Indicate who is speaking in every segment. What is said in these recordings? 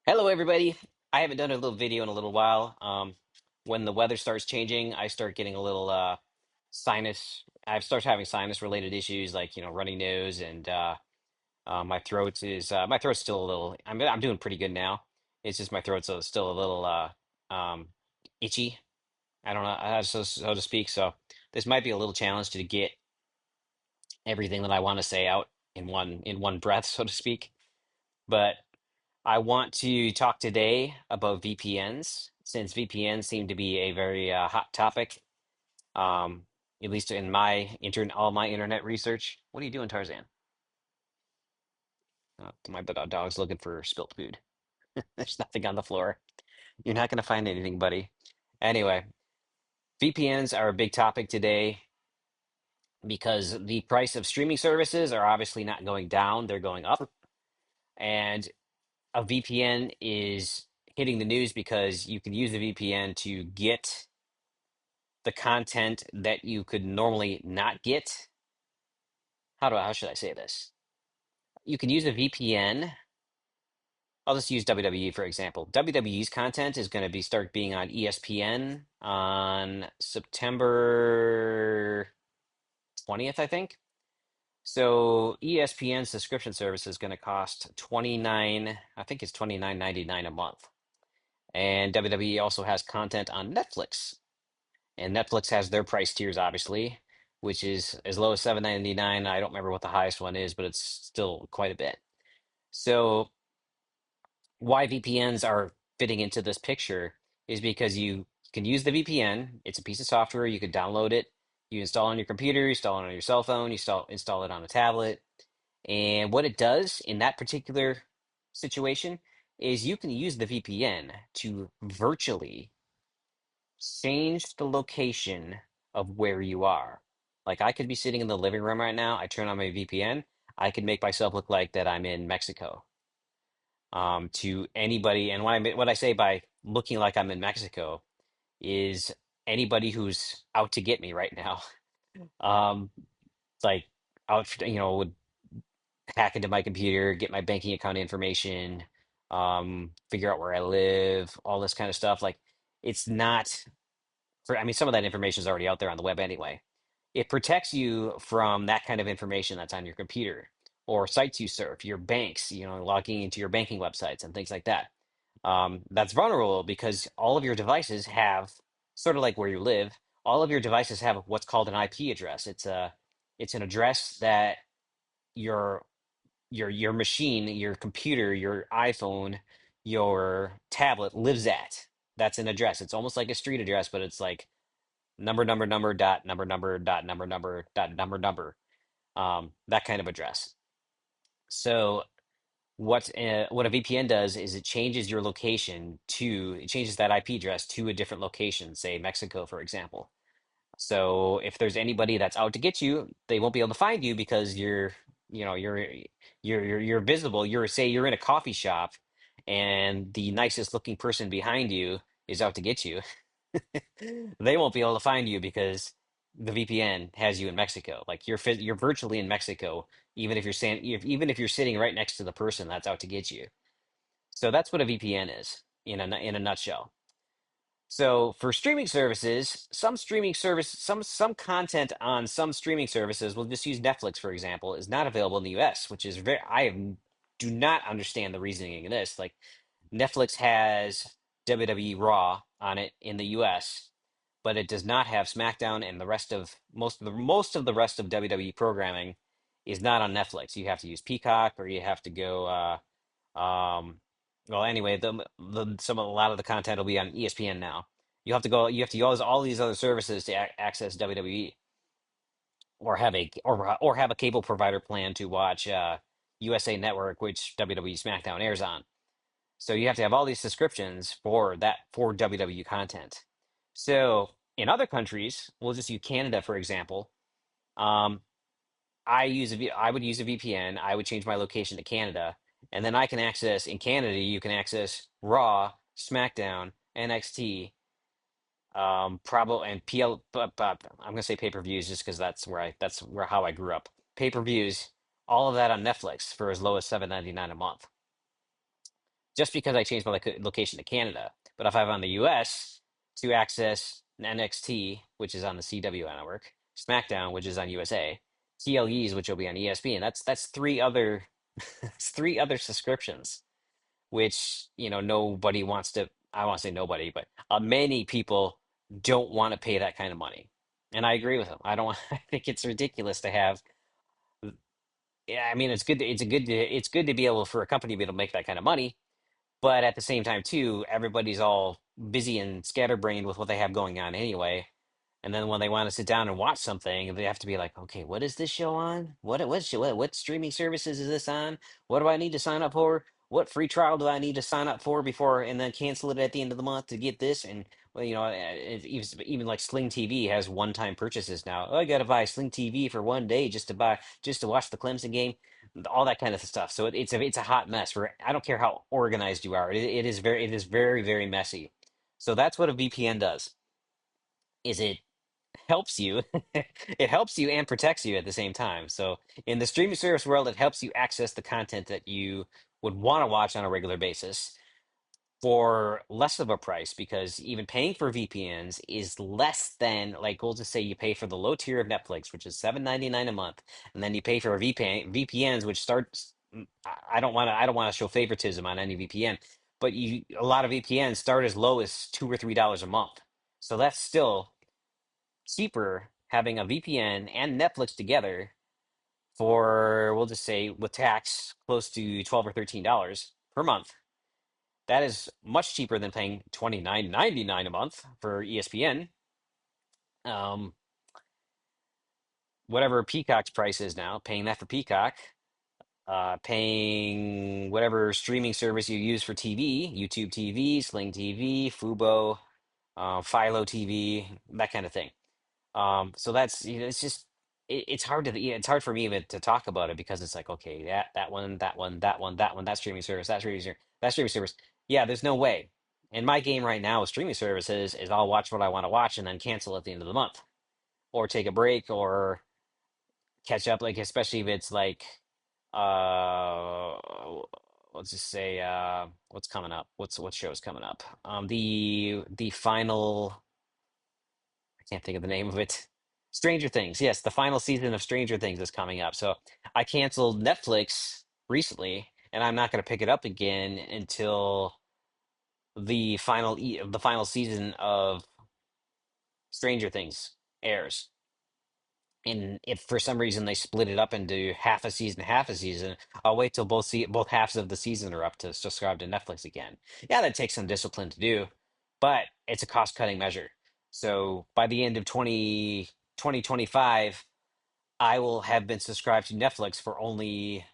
Speaker 1: Hello, everybody. I haven't done a little video in a little while. When the weather starts changing, I start getting a little sinus. I start having sinus related issues like runny nose and my throat's still a little. I'm doing pretty good now. It's just my throat's still a little itchy. I don't know, so to speak. So this might be a little challenge to get everything that I want to say out in one breath, so to speak. But I want to talk today about VPNs, since VPNs seem to be a very hot topic, um, at least in all my internet research. What are you doing, Tarzan? My dog's looking for spilt food. There's nothing on the floor. You're not going to find anything, buddy. Anyway, VPNs are a big topic today because the price of streaming services are obviously not going down, they're going up. And a VPN is hitting the news because you can use a VPN to get the content that you could normally not get. How should I say this? You can use a VPN. I'll just use WWE for example. WWE's content is going to be start being on ESPN on September 20th, I think. So ESPN subscription service is going to cost 29, I think it's 29.99 a month. And WWE also has content on Netflix. And Netflix has their price tiers, obviously, which is as low as 7.99. I don't remember what the highest one is, but it's still quite a bit. So why VPNs are fitting into this picture is because you can use the VPN. It's a piece of software. You could download it. You install it on your computer, you install it on your cell phone, you install it on a tablet. And what it does in that particular situation is you can use the VPN to virtually change the location of where you are. Like I could be sitting in the living room right now. I turn on my VPN. I could make myself look like that I'm in Mexico. To anybody, and what I say by looking like I'm in Mexico is anybody who's out to get me right now. Um, like would hack into my computer, get my banking account information, figure out where I live, all this kind of stuff. Like it's not I mean, some of that information is already out there on the web anyway. It protects you from that kind of information that's on your computer or sites you surf, your banks, logging into your banking websites and things like that. That's vulnerable because all of your devices have, sort of like where you live, all of your devices have what's called an IP address. It's an address that your your machine, your computer, your iPhone, your tablet lives at. That's an address. It's almost like a street address, but it's like number dot number that kind of address. So what a VPN does is it changes that IP address to a different location, say Mexico, for example. So if there's anybody that's out to get you, they won't be able to find you because you know you're you're visible. You're in a coffee shop and the nicest looking person behind you is out to get you. They won't be able to find you because the VPN has you in Mexico. Like you're virtually in Mexico, even if you're sitting right next to the person that's out to get you. So that's what a VPN is in a nutshell. So for streaming services, some content on some streaming services, we'll just use Netflix for example, is not available in the US, which is do not understand the reasoning in this. Like Netflix has WWE Raw on it in the US, but it does not have SmackDown, and the rest of most of the rest of WWE programming is not on Netflix. You have to use Peacock or you have to go well anyway, a lot of the content will be on ESPN now. You have to use all these other services to access WWE or have a cable provider plan to watch USA Network, which WWE SmackDown airs on. So you have to have all these subscriptions for WWE content. So in other countries, we'll just use Canada for example. Um, I would use a VPN. I would change my location to Canada, and then I can access in Canada. You can access Raw, SmackDown, NXT, probably and PL. But I'm gonna say pay-per-views just because that's where how I grew up. Pay-per-views, all of that on Netflix for as low as 7.99 a month. just because I changed my location to Canada. But if I'm on the US to access NXT, which is on the CW network, SmackDown, which is on USA, TLEs, which will be on ESPN, that's three other it's three other subscriptions, which nobody wants to. I won't say nobody, but many people don't want to pay that kind of money, and I agree with them. I don't. I think it's ridiculous to have. Yeah, I mean, it's good. It's good to be able for a company to be able to make that kind of money, but at the same time, too, everybody's all busy and scatterbrained with what they have going on anyway. And then when they want to sit down and watch something, they have to be like, okay, what is this show on? What streaming services is this on? What do I need to sign up for? What free trial do I need to sign up for before and then cancel it at the end of the month to get this? And well, even like Sling TV has one-time purchases now. Oh, I gotta buy Sling TV for 1 day just to watch the Clemson game, all that kind of stuff. So it's a hot mess. Where I don't care how organized you are, it is very very messy. So that's what a VPN does. Is it helps you it helps you and protects you at the same time. So in the streaming service world, it helps you access the content that you would want to watch on a regular basis for less of a price, because even paying for VPNs is less than, like, we'll just say you pay for the low tier of Netflix, which is 7.99 a month, and then you pay for a VPNs, which starts. I don't want to show favoritism on any VPN, but a lot of VPNs start as low as $2 or $3 a month. So that's still cheaper having a VPN and Netflix together for, we'll just say, with tax, close to $12 or $13 per month. That is much cheaper than paying 29.99 a month for ESPN. Um, whatever Peacock's price is now, paying that for Peacock, paying whatever streaming service you use for TV, YouTube TV, Sling TV, Fubo, Philo TV, that kind of thing. So that's, it's just it's hard to, yeah, it's hard for me even to talk about it, because it's like, okay, that one, that one, that one, that one, that streaming service, that streaming service. Yeah, there's no way. In my game right now with streaming services is I'll watch what I want to watch and then cancel at the end of the month, or take a break, or catch up, like especially if it's like uh let's just say what's coming up, what show's coming up, the final, I can't think of the name of it. Stranger Things. Yes, the final season of Stranger Things is coming up. So I canceled Netflix recently, and I'm not going to pick it up again until the final season of Stranger Things airs. And if for some reason they split it up into half a season, I'll wait till both halves of the season are up to subscribe to Netflix again. Yeah, that takes some discipline to do, but it's a cost-cutting measure. So by the end of 2025, I will have been subscribed to Netflix for only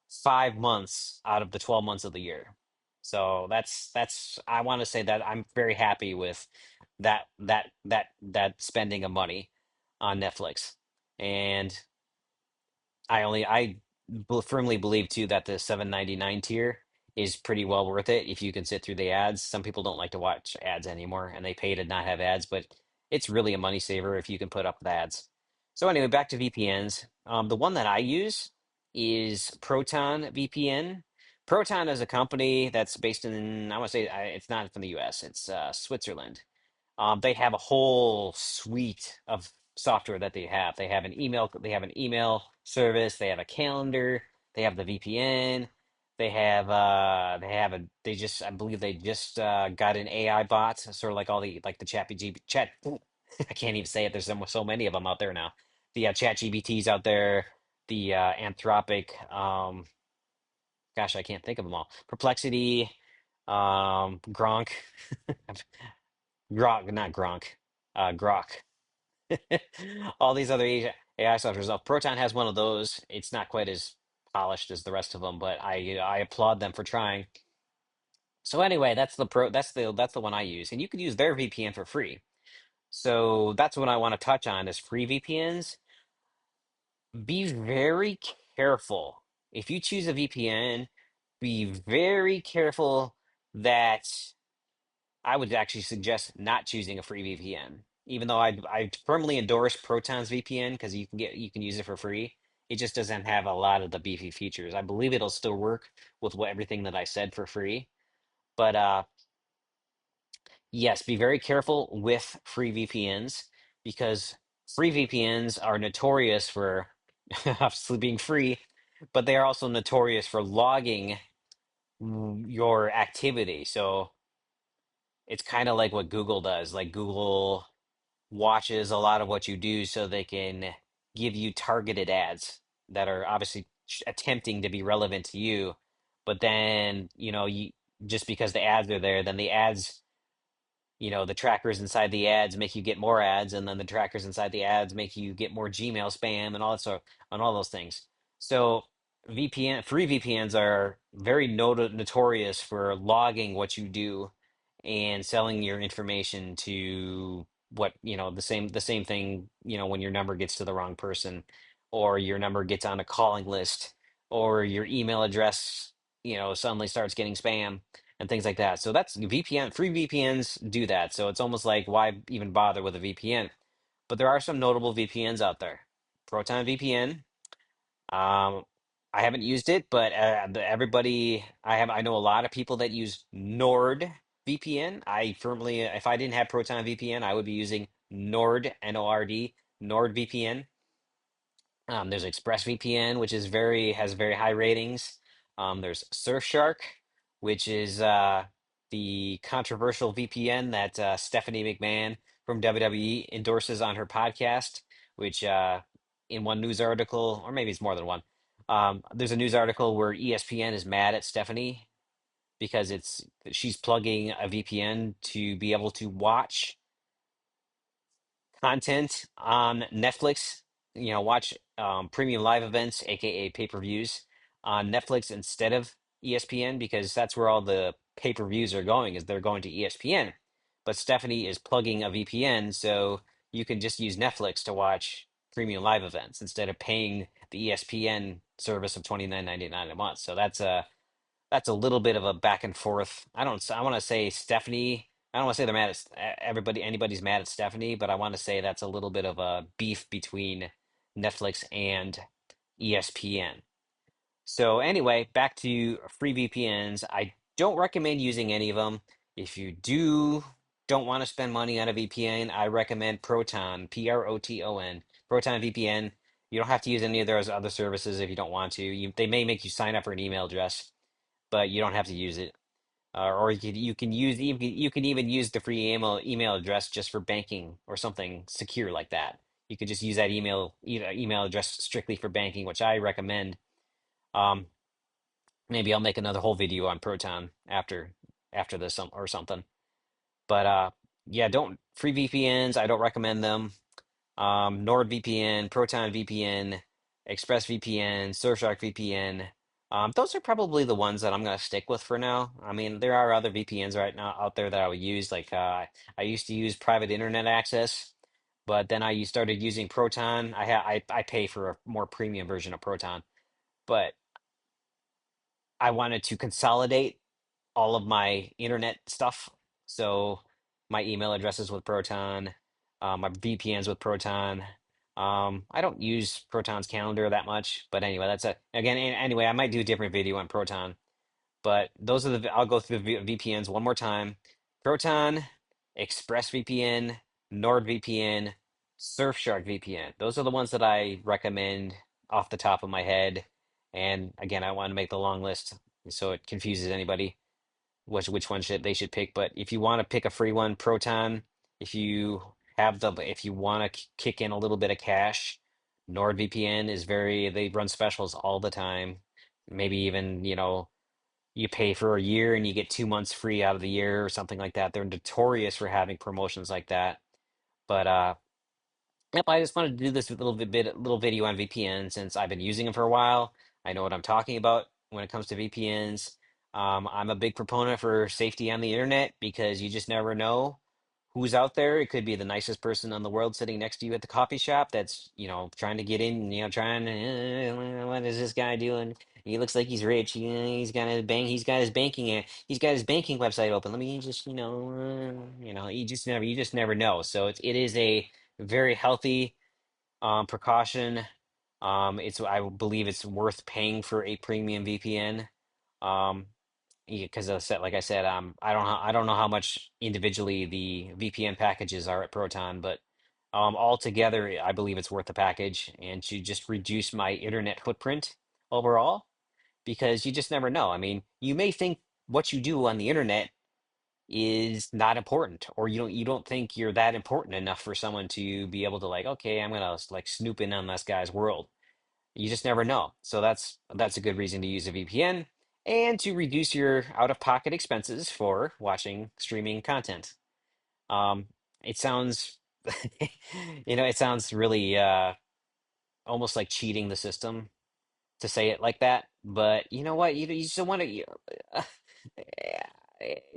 Speaker 1: 5 months out of the 12 months of the year. So that's I want to say that I'm very happy with that spending of money on Netflix. And firmly believe too that the 7.99 tier is pretty well worth it if you can sit through the ads. Some people don't like to watch ads anymore and they pay to not have ads, but it's really a money saver if you can put up the ads. So anyway, back to VPNs. The one that I use is Proton VPN. Proton is a company that's based in, I want to say, it's not from the US, it's Switzerland. They have a whole suite of software that they have. They have an email service, they have a calendar, they have the VPN, they just, I believe they just got an AI bot, sort of like all the, like the chat. I can't even say it. There's so many of them out there now. The chat GBTs out there, the Anthropic, gosh, I can't think of them all. Perplexity, Gronk, Grok, not Gronk, Grok. All these other AI softwares. Now, Proton has one of those. It's not quite as polished as the rest of them, but I applaud them for trying. So anyway, that's the one I use, and you can use their VPN for free. So that's what I want to touch on is free VPNs. Be very careful. If you choose a VPN, be very careful that I would actually suggest not choosing a free VPN. Even though I firmly endorse Proton's VPN because you can use it for free. It just doesn't have a lot of the beefy features. I believe it'll still work with everything that I said for free. But yes, be very careful with free VPNs because free VPNs are notorious for obviously being free, but they are also notorious for logging your activity. So it's kind of like what Google does. Like Google watches a lot of what you do so they can give you targeted ads that are obviously attempting to be relevant to you. But then, you just because the ads are there, then the ads, the trackers inside the ads make you get more ads, and then the trackers inside the ads make you get more Gmail spam and all that sort and all those things. So free VPNs are very notorious for logging what you do and selling your information to the same thing, when your number gets to the wrong person or your number gets on a calling list or your email address, suddenly starts getting spam and things like that. So that's VPN, free VPNs do that. So it's almost like why even bother with a VPN? But there are some notable VPNs out there. Proton VPN. Um, I haven't used it, but I know a lot of people that use Nord VPN. If I didn't have Proton VPN, I would be using Nord, Nord, Nord VPN. There's ExpressVPN, which has very high ratings. There's Surfshark, which is the controversial VPN that Stephanie McMahon from WWE endorses on her podcast. Which, in one news article, or maybe it's more than one, there's a news article where ESPN is mad at Stephanie because she's plugging a VPN to be able to watch content on Netflix, watch premium live events, aka pay-per-views, on Netflix instead of ESPN because that's where all the pay-per-views are going, is they're going to ESPN. But Stephanie is plugging a VPN, so you can just use Netflix to watch premium live events instead of paying the ESPN service of 29.99 a month. So that's a little bit of a back and forth. I want to say Stephanie. I don't want to say they're mad at anybody's mad at Stephanie, but I want to say that's a little bit of a beef between Netflix and ESPN. So anyway, back to free VPNs. I don't recommend using any of them. If you don't want to spend money on a VPN, I recommend Proton, Proton, Proton VPN. You don't have to use any of those other services if you don't want to. They may make you sign up for an email address, but you don't have to use it. Or you can even use the free email address just for banking or something secure like that. You could just use that email address strictly for banking, which I recommend. Um, Maybe I'll make another whole video on Proton after this or something. But yeah, don't free VPNs. I don't recommend them. NordVPN, Proton VPN, ExpressVPN, Surfshark VPN. Those are probably the ones that I'm going to stick with for now. I mean, there are other VPNs right now out there that I would use. Like I used to use private internet access, but then I started using Proton. I pay for a more premium version of Proton, but I wanted to consolidate all of my internet stuff. So my email addresses with Proton, my VPNs with Proton. I don't use Proton's calendar that much, but anyway, anyway, I might do a different video on Proton. But I'll go through the VPNs one more time. Proton, ExpressVPN, NordVPN, Surfshark VPN. Those are the ones that I recommend off the top of my head. And again, I want to make the long list so it confuses anybody which one they should pick. But if you want to pick a free one, Proton. If you want to kick in a little bit of cash, NordVPN they run specials all the time. Maybe even, you pay for a year and you get 2 months free out of the year or something like that. They're notorious for having promotions like that. But yep, I just wanted to do this little video on VPN since I've been using them for a while. I know what I'm talking about when it comes to VPNs. I'm a big proponent for safety on the internet because you just never know who's out there. It could be the nicest person in the world sitting next to you at the coffee shop that's, trying to get in, trying to, what is this guy doing? He looks like he's rich. He's got his banking website open. Let me just, you just never know. So it is a very healthy precaution. I believe it's worth paying for a premium VPN. Um, because like I said, I don't know how much individually the VPN packages are at Proton, but altogether, I believe it's worth the package and to just reduce my internet footprint overall, because you just never know. I mean, you may think what you do on the internet is not important, or you don't think you're that important enough for someone to be able to like, okay, I'm gonna like snoop in on this guy's world. You just never know. So that's a good reason to use a VPN and to reduce your out-of-pocket expenses for watching streaming content. Um, it sounds, it sounds really almost like cheating the system to say it like that. But you know what? You just don't want to.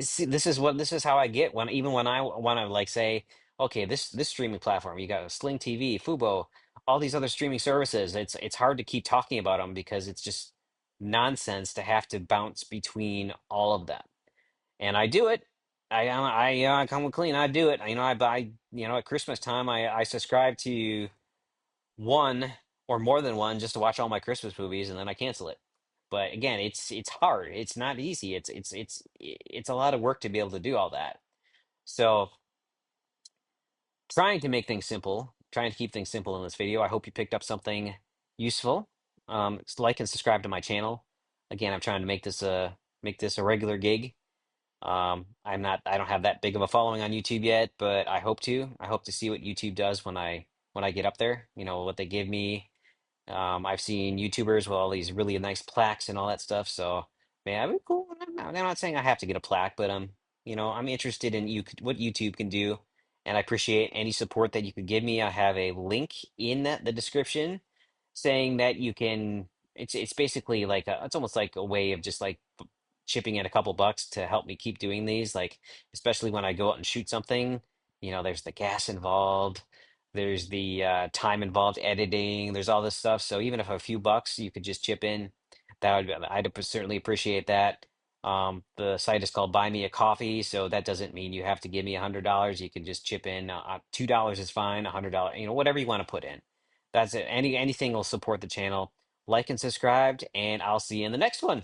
Speaker 1: See, this is how I get when even when I want to like say, okay, this streaming platform, you got Sling TV, Fubo, all these other streaming services. It's hard to keep talking about them because it's just nonsense to have to bounce between all of them. And I do it. I come clean. I do it. I buy. At Christmas time, I subscribe to one or more than one just to watch all my Christmas movies, and then I cancel it. But again, it's hard. It's not easy. It's a lot of work to be able to do all that. So trying to make things simple, trying to keep things simple in this video. I hope you picked up something useful. Like and subscribe to my channel. Again, I'm trying to make this a regular gig. I don't have that big of a following on YouTube yet, but I hope to. I hope to see what YouTube does when I get up there. What they give me. I've seen YouTubers with all these really nice plaques and all that stuff. So, man, that'd be cool. I'm not saying I have to get a plaque, but I'm interested in what YouTube can do, and I appreciate any support that you could give me. I have a link in the description saying that you can. It's basically like it's almost like a way of just like chipping in a couple bucks to help me keep doing these. Like, especially when I go out and shoot something, there's the gas involved, there's the time involved editing, there's all this stuff. So even if a few bucks you could just chip in, I'd certainly appreciate that. The site is called Buy Me a Coffee, so that doesn't mean you have to give me $100. You can just chip in. $2 is fine. $100, whatever you want to put in. That's it. Anything will support the channel. Like and subscribed, and I'll see you in the next one.